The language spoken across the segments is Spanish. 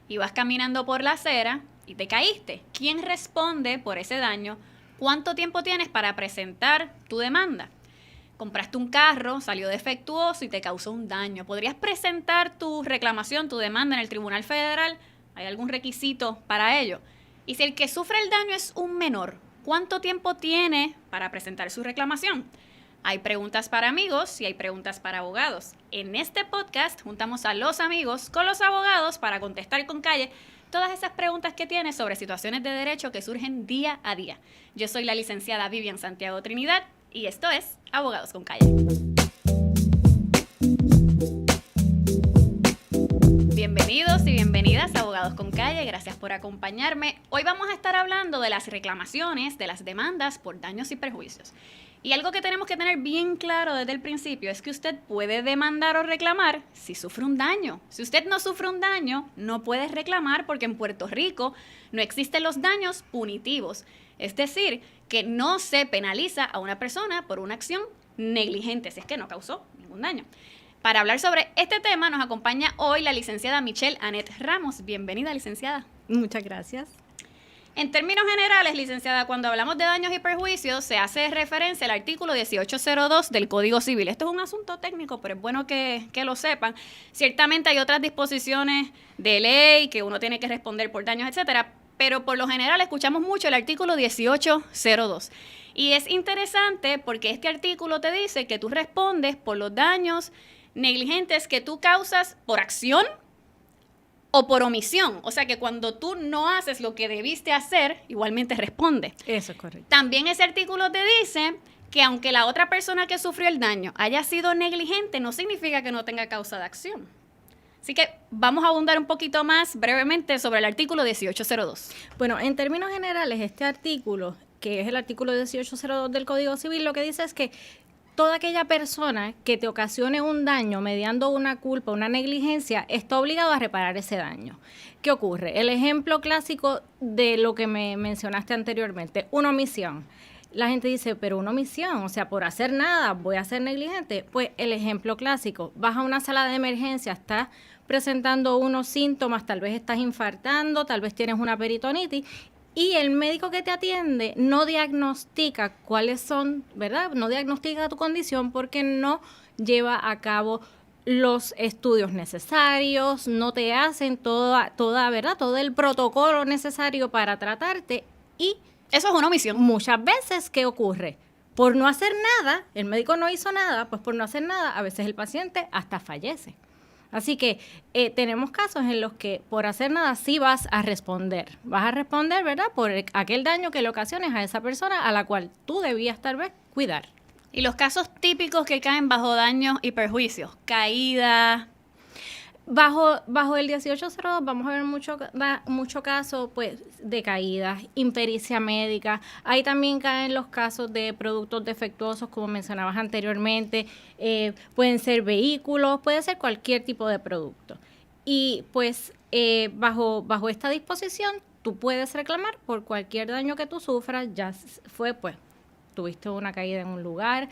ibas caminando por la acera y te caíste. ¿Quién responde por ese daño? ¿Cuánto tiempo tienes para presentar tu demanda? Compraste un carro, salió defectuoso y te causó un daño. ¿Podrías presentar tu reclamación, tu demanda en el Tribunal Federal? ¿Hay algún requisito para ello? Y si el que sufre el daño es un menor, ¿cuánto tiempo tiene para presentar su reclamación? Hay preguntas para amigos y hay preguntas para abogados. En este podcast juntamos a los amigos con los abogados para contestar con calle todas esas preguntas que tienes sobre situaciones de derecho que surgen día a día. Yo soy la licenciada Vivian Santiago Trinidad y esto es Abogados con Calle. Bienvenidos y bienvenidas a Abogados con Calle, gracias por acompañarme. Hoy vamos a estar hablando de las reclamaciones, de las demandas por daños y perjuicios. Y algo que tenemos que tener bien claro desde el principio es que usted puede demandar o reclamar si sufre un daño. Si usted no sufre un daño, no puede reclamar porque en Puerto Rico no existen los daños punitivos. Es decir, que no se penaliza a una persona por una acción negligente, si es que no causó ningún daño. Para hablar sobre este tema nos acompaña hoy la licenciada Michelle Annette Ramos. Bienvenida, licenciada. Muchas gracias. En términos generales, licenciada, cuando hablamos de daños y perjuicios, se hace referencia al artículo 1802 del Código Civil. Esto es un asunto técnico, pero es bueno que lo sepan. Ciertamente hay otras disposiciones de ley que uno tiene que responder por daños, etcétera, pero por lo general escuchamos mucho el artículo 1802. Y es interesante porque este artículo te dice que tú respondes por los daños negligentes que tú causas por acción o por omisión. O sea que cuando tú no haces lo que debiste hacer, igualmente responde. Eso es correcto. También ese artículo te dice que aunque la otra persona que sufrió el daño haya sido negligente, no significa que no tenga causa de acción. Así que vamos a abundar un poquito más brevemente sobre el artículo 1802. Bueno, en términos generales, este artículo, que es el artículo 1802 del Código Civil, lo que dice es que toda aquella persona que te ocasione un daño mediando una culpa, una negligencia, está obligado a reparar ese daño. ¿Qué ocurre? El ejemplo clásico de lo que me mencionaste anteriormente, una omisión. La gente dice, pero una omisión, o sea, por hacer nada voy a ser negligente. Pues el ejemplo clásico, vas a una sala de emergencia, estás presentando unos síntomas, tal vez estás infartando, tal vez tienes una peritonitis, y el médico que te atiende no diagnostica cuáles son, ¿verdad? No diagnostica tu condición porque no lleva a cabo los estudios necesarios, no te hacen ¿verdad? Todo el protocolo necesario para tratarte y eso es una omisión. Muchas veces, ¿qué ocurre? Por no hacer nada, el médico no hizo nada, pues por no hacer nada, a veces el paciente hasta fallece. Así que tenemos casos en los que por hacer nada sí vas a responder. Vas a responder, ¿verdad? Por aquel daño que le ocasiones a esa persona a la cual tú debías tal vez cuidar. Y los casos típicos que caen bajo daños y perjuicios, caída. Bajo el 1802 vamos a ver mucho caso pues, de caídas, impericia médica. Ahí también caen los casos de productos defectuosos, como mencionabas anteriormente. Pueden ser vehículos, puede ser cualquier tipo de producto. Y pues bajo esta disposición tú puedes reclamar por cualquier daño que tú sufras, ya fue pues tuviste una caída en un lugar.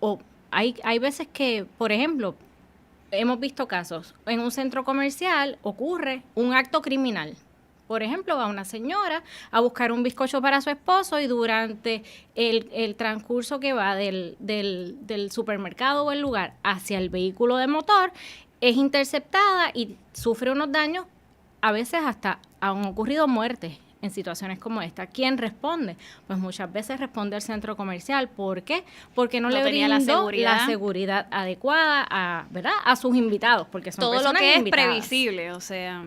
O hay veces que, por ejemplo, hemos visto casos, en un centro comercial ocurre un acto criminal. Por ejemplo, va una señora a buscar un bizcocho para su esposo y durante el transcurso que va del supermercado o el lugar hacia el vehículo de motor, es interceptada y sufre unos daños, a veces hasta han ocurrido muertes en situaciones como esta. ¿Quién responde? Pues muchas veces responde el centro comercial. ¿Por qué? Porque no le tenía brindó la seguridad adecuada ¿verdad? A sus invitados, porque son todo personas lo que invitadas. Es previsible, o sea.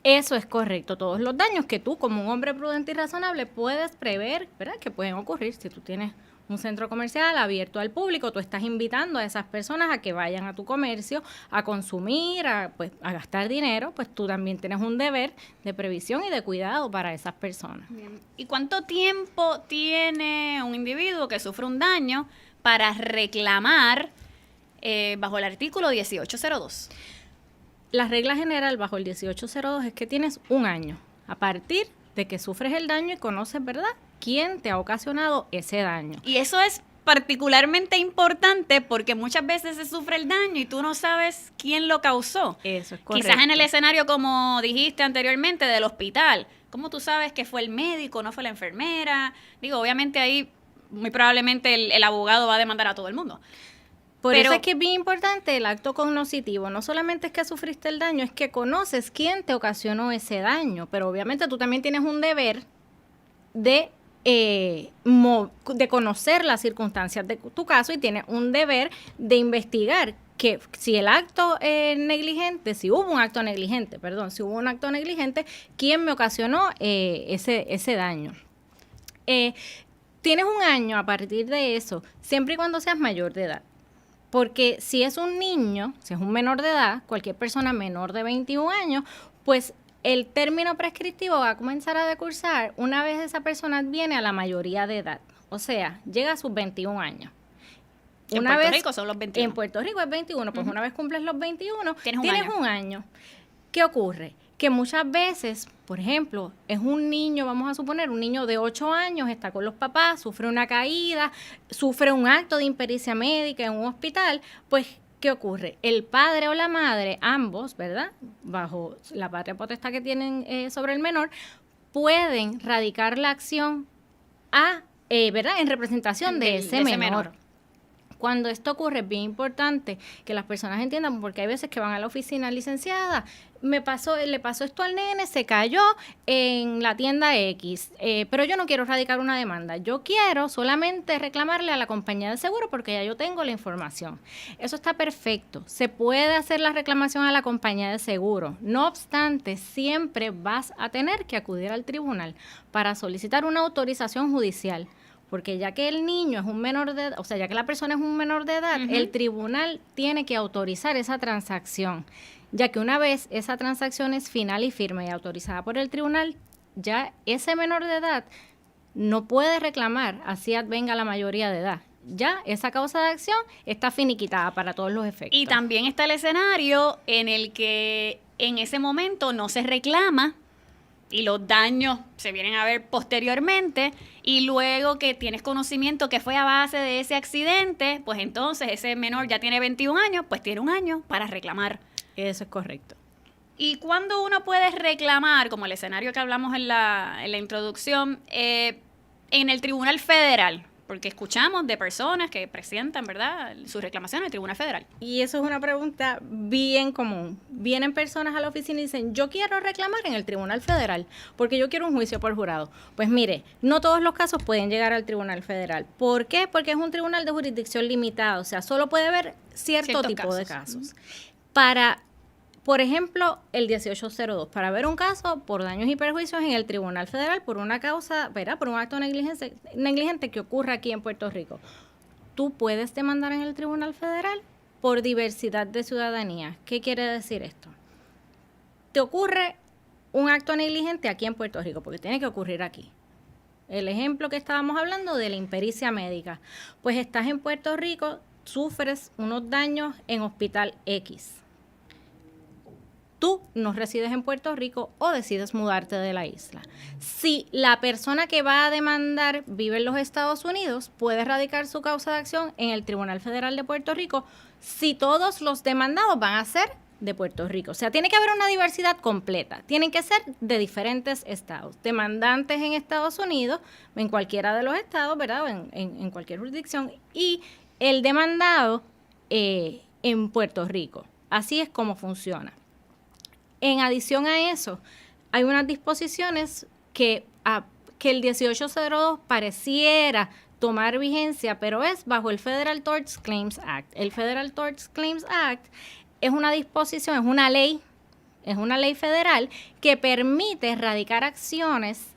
Eso es correcto. Todos los daños que tú, como un hombre prudente y razonable, puedes prever, ¿verdad? Que pueden ocurrir si tú tienes un centro comercial abierto al público, tú estás invitando a esas personas a que vayan a tu comercio a consumir, a gastar dinero, pues tú también tienes un deber de previsión y de cuidado para esas personas. Bien. ¿Y cuánto tiempo tiene un individuo que sufre un daño para reclamar bajo el artículo 1802? La regla general bajo el 1802 es que tienes un año a partir de que sufres el daño y conoces, ¿verdad?, quién te ha ocasionado ese daño. Y eso es particularmente importante porque muchas veces se sufre el daño y tú no sabes quién lo causó. Eso es correcto. Quizás en el escenario, como dijiste anteriormente, del hospital. ¿Cómo tú sabes que fue el médico, no fue la enfermera? Digo, obviamente ahí muy probablemente el abogado va a demandar a todo el mundo. Por eso es que es bien importante el acto cognoscitivo. No solamente es que sufriste el daño, es que conoces quién te ocasionó ese daño. Pero obviamente tú también tienes un deber de conocer las circunstancias de tu caso y tienes un deber de investigar que si el acto negligente, si hubo un acto negligente, ¿quién me ocasionó ese daño? Tienes un año a partir de eso, siempre y cuando seas mayor de edad. Porque si es un niño, si es un menor de edad, cualquier persona menor de 21 años, pues el término prescriptivo va a comenzar a decursar una vez esa persona viene a la mayoría de edad. O sea, llega a sus 21 años. En Puerto Rico son los 21. En Puerto Rico es 21. Pues una vez cumples los 21, tienes un año. ¿Qué ocurre? Que muchas veces, por ejemplo, es un niño, vamos a suponer, un niño de 8 años, está con los papás, sufre una caída, sufre un acto de impericia médica en un hospital, pues, ¿qué ocurre? El padre o la madre, ambos, ¿verdad?, bajo la patria potestad que tienen sobre el menor, pueden radicar la acción ¿verdad?, en representación de ese menor. Cuando esto ocurre, es bien importante que las personas entiendan, porque hay veces que van a la oficina, licenciada, le pasó esto al nene, se cayó en la tienda X, pero yo no quiero radicar una demanda, yo quiero solamente reclamarle a la compañía de seguro porque ya yo tengo la información. Eso está perfecto, se puede hacer la reclamación a la compañía de seguro, no obstante, siempre vas a tener que acudir al tribunal para solicitar una autorización judicial. Porque ya que el niño es un menor de edad, o sea, ya que la persona es un menor de edad, el tribunal tiene que autorizar esa transacción. Ya que una vez esa transacción es final y firme y autorizada por el tribunal, ya ese menor de edad no puede reclamar así venga la mayoría de edad. Ya esa causa de acción está finiquitada para todos los efectos. Y también está el escenario en el que en ese momento no se reclama y los daños se vienen a ver posteriormente, y luego que tienes conocimiento que fue a base de ese accidente, pues entonces ese menor ya tiene 21 años, pues tiene un año para reclamar. Eso es correcto. ¿Y cuándo uno puede reclamar, como el escenario que hablamos en la introducción, en el Tribunal Federal? Porque escuchamos de personas que presentan, ¿verdad?, su reclamación al Tribunal Federal. Y eso es una pregunta bien común. Vienen personas a la oficina y dicen, yo quiero reclamar en el Tribunal Federal porque yo quiero un juicio por jurado. Pues mire, no todos los casos pueden llegar al Tribunal Federal. ¿Por qué? Porque es un tribunal de jurisdicción limitada, o sea, solo puede haber cierto tipo de casos. Por ejemplo, el 1802, para ver un caso por daños y perjuicios en el Tribunal Federal por una causa, ¿verdad?, por un acto negligente que ocurra aquí en Puerto Rico. Tú puedes demandar en el Tribunal Federal por diversidad de ciudadanía. ¿Qué quiere decir esto? Te ocurre un acto negligente aquí en Puerto Rico, porque tiene que ocurrir aquí. El ejemplo que estábamos hablando de la impericia médica. Pues estás en Puerto Rico, sufres unos daños en Hospital X. Tú no resides en Puerto Rico o decides mudarte de la isla. Si la persona que va a demandar vive en los Estados Unidos, puede radicar su causa de acción en el Tribunal Federal de Puerto Rico si todos los demandados van a ser de Puerto Rico. O sea, tiene que haber una diversidad completa. Tienen que ser de diferentes estados. Demandantes en Estados Unidos, en cualquiera de los estados, ¿verdad? O en cualquier jurisdicción. Y el demandado en Puerto Rico. Así es como funciona. En adición a eso, hay unas disposiciones que el 1802 pareciera tomar vigencia, pero es bajo el Federal Tort Claims Act. El Federal Tort Claims Act es una disposición, es una ley federal que permite radicar acciones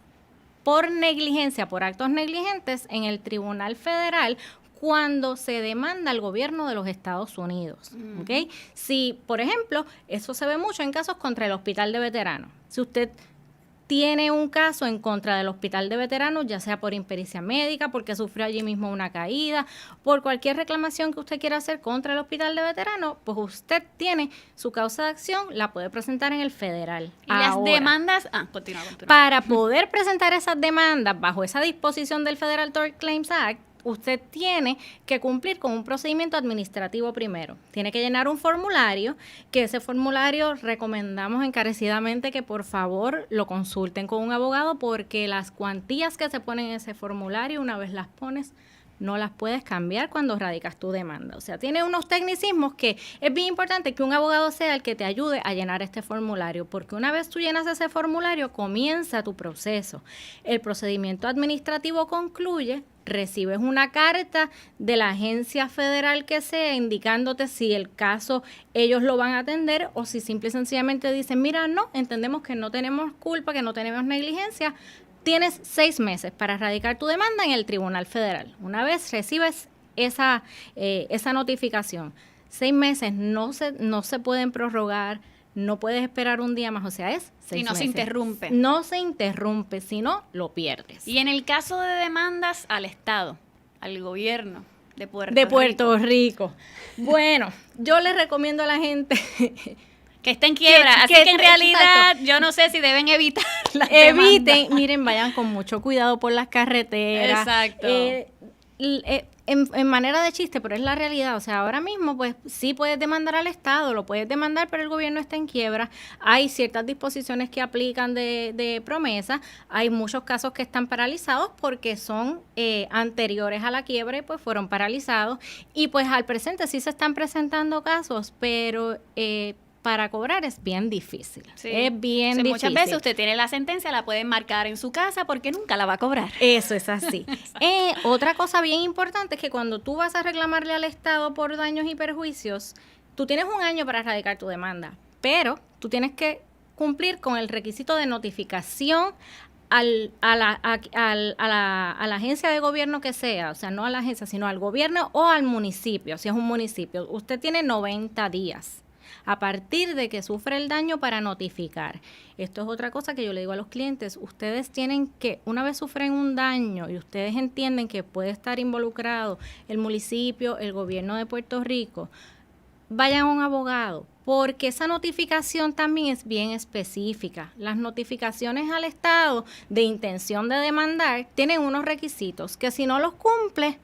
por negligencia, por actos negligentes en el Tribunal Federal cuando se demanda al gobierno de los Estados Unidos, ¿ok? Si, por ejemplo, eso se ve mucho en casos contra el Hospital de Veteranos. Si usted tiene un caso en contra del Hospital de Veteranos, ya sea por impericia médica, porque sufrió allí mismo una caída, por cualquier reclamación que usted quiera hacer contra el Hospital de Veteranos, pues usted tiene su causa de acción, la puede presentar en el federal. Y las demandas... continúa. Para poder presentar esas demandas bajo esa disposición del Federal Tort Claims Act, usted tiene que cumplir con un procedimiento administrativo primero. Tiene que llenar un formulario, que ese formulario recomendamos encarecidamente que por favor lo consulten con un abogado, porque las cuantías que se ponen en ese formulario, una vez las pones, no las puedes cambiar cuando radicas tu demanda. O sea, tiene unos tecnicismos que es bien importante que un abogado sea el que te ayude a llenar este formulario, porque una vez tú llenas ese formulario, comienza tu proceso. El procedimiento administrativo concluye, recibes una carta de la agencia federal que sea indicándote si el caso ellos lo van a atender o si simple y sencillamente dicen, mira, no, entendemos que no tenemos culpa, que no tenemos negligencia. Tienes 6 meses para radicar tu demanda en el Tribunal Federal. Una vez recibes esa notificación, 6 meses no se pueden prorrogar, no puedes esperar un día más, o sea, es 6 meses. Y no se interrumpe. No se interrumpe, si no, lo pierdes. Y en el caso de demandas al Estado, al gobierno de Puerto Rico. Bueno, yo les recomiendo a la gente que está en quiebra, así que en realidad exacto, yo no sé si deben evitar las demandas. Miren, vayan con mucho cuidado por las carreteras. Exacto. En manera de chiste, pero es la realidad. O sea, ahora mismo, pues sí puedes demandar al Estado, lo puedes demandar, pero el gobierno está en quiebra. Hay ciertas disposiciones que aplican de promesa. Hay muchos casos que están paralizados porque son anteriores a la quiebra y pues fueron paralizados. Y pues al presente sí se están presentando casos, pero para cobrar es bien difícil. Sí. Es bien difícil. Muchas veces usted tiene la sentencia, la pueden marcar en su casa porque nunca la va a cobrar. Eso es así. Otra cosa bien importante es que cuando tú vas a reclamarle al Estado por daños y perjuicios, tú tienes un año para radicar tu demanda, pero tú tienes que cumplir con el requisito de notificación a la agencia de gobierno que sea, o sea, no a la agencia, sino al gobierno o al municipio, si es un municipio. Usted tiene 90 días. A partir de que sufre el daño para notificar. Esto es otra cosa que yo le digo a los clientes. Ustedes tienen que, una vez sufren un daño y ustedes entienden que puede estar involucrado el municipio, el gobierno de Puerto Rico, vayan a un abogado, porque esa notificación también es bien específica. Las notificaciones al Estado de intención de demandar tienen unos requisitos que si no los cumple,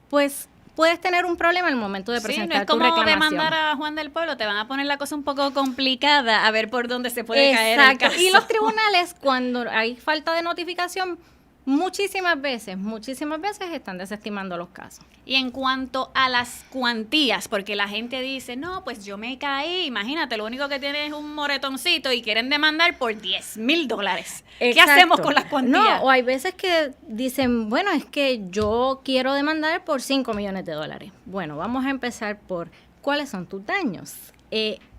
pues puedes tener un problema en el momento de presentar tu reclamación. No es como demandar a Juan del Pueblo, te van a poner la cosa un poco complicada a ver por dónde se puede caer el caso. Y los tribunales, cuando hay falta de notificación, muchísimas veces están desestimando los casos. Y en cuanto a las cuantías, porque la gente dice, no, pues yo me caí, imagínate, lo único que tiene es un moretoncito y quieren demandar por $10,000. ¿Qué hacemos con las cuantías? No, o hay veces que dicen, bueno, es que yo quiero demandar por $5 millones. Bueno, vamos a empezar por ¿cuáles son tus daños?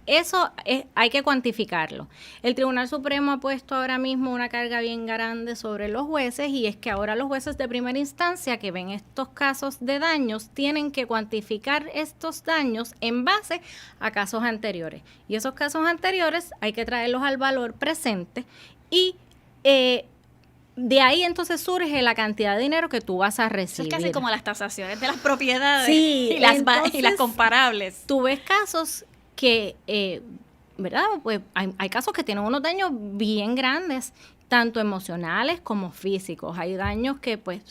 Eso hay que cuantificarlo. El Tribunal Supremo ha puesto ahora mismo una carga bien grande sobre los jueces, y es que ahora los jueces de primera instancia que ven estos casos de daños tienen que cuantificar estos daños en base a casos anteriores. Y esos casos anteriores hay que traerlos al valor presente y de ahí entonces surge la cantidad de dinero que tú vas a recibir. Eso es casi como las tasaciones de las propiedades, sí, y las comparables. Tú ves casos que, ¿verdad? Pues hay casos que tienen unos daños bien grandes, tanto emocionales como físicos. Hay daños que, pues,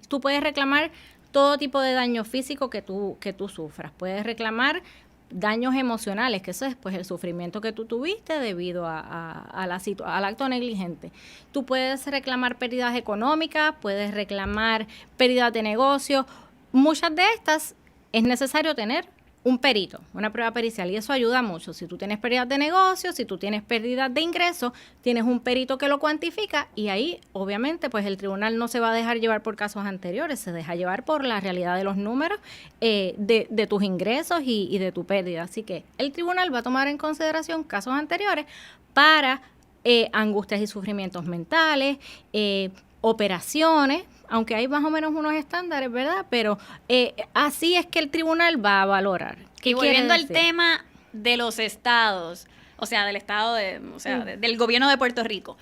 tú puedes reclamar todo tipo de daño físico que tú sufras. Puedes reclamar daños emocionales, que eso es pues el sufrimiento que tú tuviste debido al acto negligente. Tú puedes reclamar pérdidas económicas, puedes reclamar pérdidas de negocio. Muchas de estas es necesario tener un perito, una prueba pericial, y eso ayuda mucho. Si tú tienes pérdidas de negocio, si tú tienes pérdidas de ingresos, tienes un perito que lo cuantifica, y ahí obviamente pues el tribunal no se va a dejar llevar por casos anteriores, se deja llevar por la realidad de los números de tus ingresos y de tu pérdida. Así que el tribunal va a tomar en consideración casos anteriores para angustias y sufrimientos mentales, operaciones, aunque hay más o menos unos estándares, ¿verdad? Pero así es que el tribunal va a valorar. Y volviendo al tema de los estados, o sea, del estado del gobierno de Puerto Rico,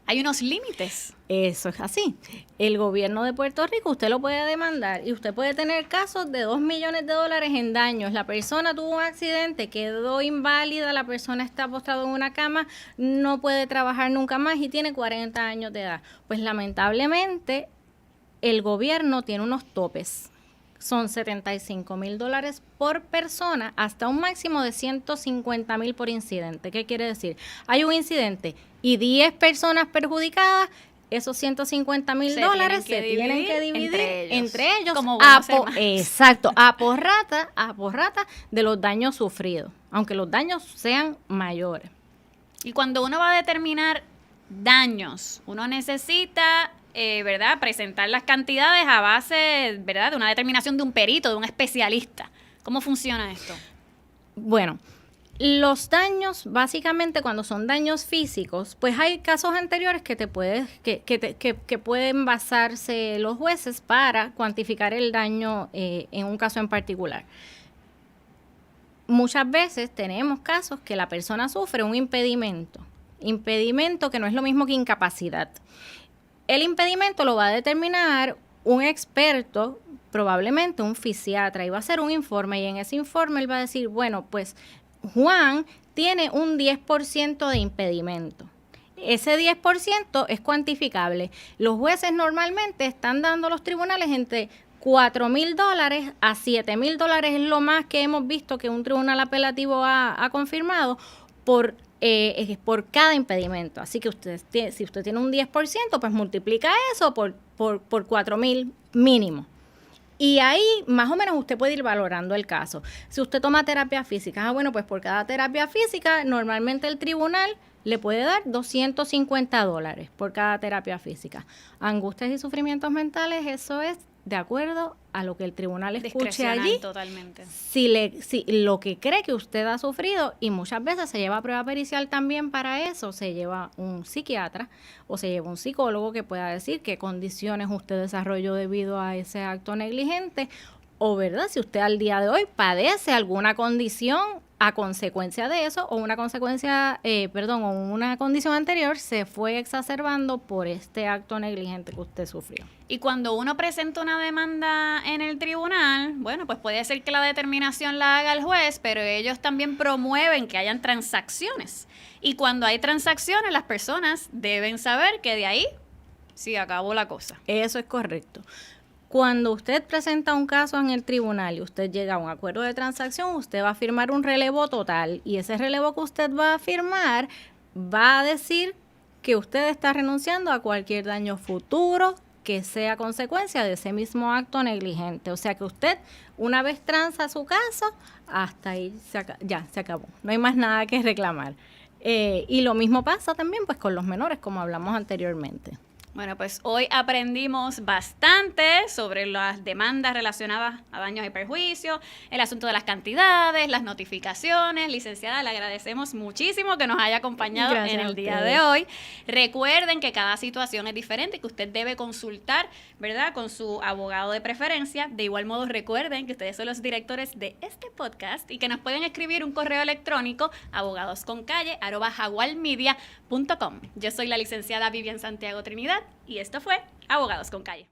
hay unos límites. Eso es así. El gobierno de Puerto Rico usted lo puede demandar y usted puede tener casos de $2 millones en daños. La persona tuvo un accidente, quedó inválida, la persona está postrada en una cama, no puede trabajar nunca más y tiene 40 años de edad. Pues lamentablemente el gobierno tiene unos topes. Son $75,000 por persona hasta un máximo de $150,000 por incidente. ¿Qué quiere decir? Hay un incidente y 10 personas perjudicadas, esos $150,000 se tienen que dividir entre ellos como buenos hermanos. Exacto, a por rata de los daños sufridos, aunque los daños sean mayores. Y cuando uno va a determinar daños, uno necesita, ¿verdad?, presentar las cantidades a base, ¿verdad?, de una determinación de un perito, de un especialista. ¿Cómo funciona esto? Bueno, los daños, básicamente cuando son daños físicos, pues hay casos anteriores que pueden basarse los jueces para cuantificar el daño en un caso en particular. Muchas veces tenemos casos que la persona sufre un impedimento que no es lo mismo que incapacidad. El impedimento lo va a determinar un experto, probablemente un fisiatra, y va a hacer un informe, y en ese informe él va a decir, bueno, pues Juan tiene un 10% de impedimento. Ese 10% es cuantificable. Los jueces normalmente están dando a los tribunales entre $4,000 a $7,000, es lo más que hemos visto que un tribunal apelativo ha confirmado por cada impedimento. Así que si usted tiene un 10%, pues multiplica eso por 4,000 mínimo. Y ahí más o menos usted puede ir valorando el caso. Si usted toma terapia física, bueno, pues por cada terapia física, normalmente el tribunal le puede dar $250 por cada terapia física. Angustias y sufrimientos mentales, eso es de acuerdo a lo que el tribunal escuche allí. Totalmente. Si lo que cree que usted ha sufrido, y muchas veces se lleva a prueba pericial también para eso, se lleva un psiquiatra o se lleva un psicólogo que pueda decir qué condiciones usted desarrolló debido a ese acto negligente, o verdad, si usted al día de hoy padece alguna condición a consecuencia de eso, o una condición anterior se fue exacerbando por este acto negligente que usted sufrió. Y cuando uno presenta una demanda en el tribunal, bueno, pues puede ser que la determinación la haga el juez, pero ellos también promueven que hayan transacciones. Y cuando hay transacciones, las personas deben saber que de ahí sí acabó la cosa. Eso es correcto. Cuando usted presenta un caso en el tribunal y usted llega a un acuerdo de transacción, usted va a firmar un relevo total, y ese relevo que usted va a firmar va a decir que usted está renunciando a cualquier daño futuro que sea consecuencia de ese mismo acto negligente. O sea que usted, una vez transa su caso, hasta ahí ya se acabó. No hay más nada que reclamar. Y lo mismo pasa también pues con los menores, como hablamos anteriormente. Bueno, pues hoy aprendimos bastante sobre las demandas relacionadas a daños y perjuicios, el asunto de las cantidades, las notificaciones. Licenciada, le agradecemos muchísimo que nos haya acompañado en el día de hoy. Recuerden que cada situación es diferente y que usted debe consultar, ¿verdad?, con su abogado de preferencia. De igual modo, recuerden que ustedes son los directores de este podcast y que nos pueden escribir un correo electrónico abogadosconcalle@jaguarmedia.com. Yo soy la licenciada Vivian Santiago Trinidad y esto fue Abogados con Calle.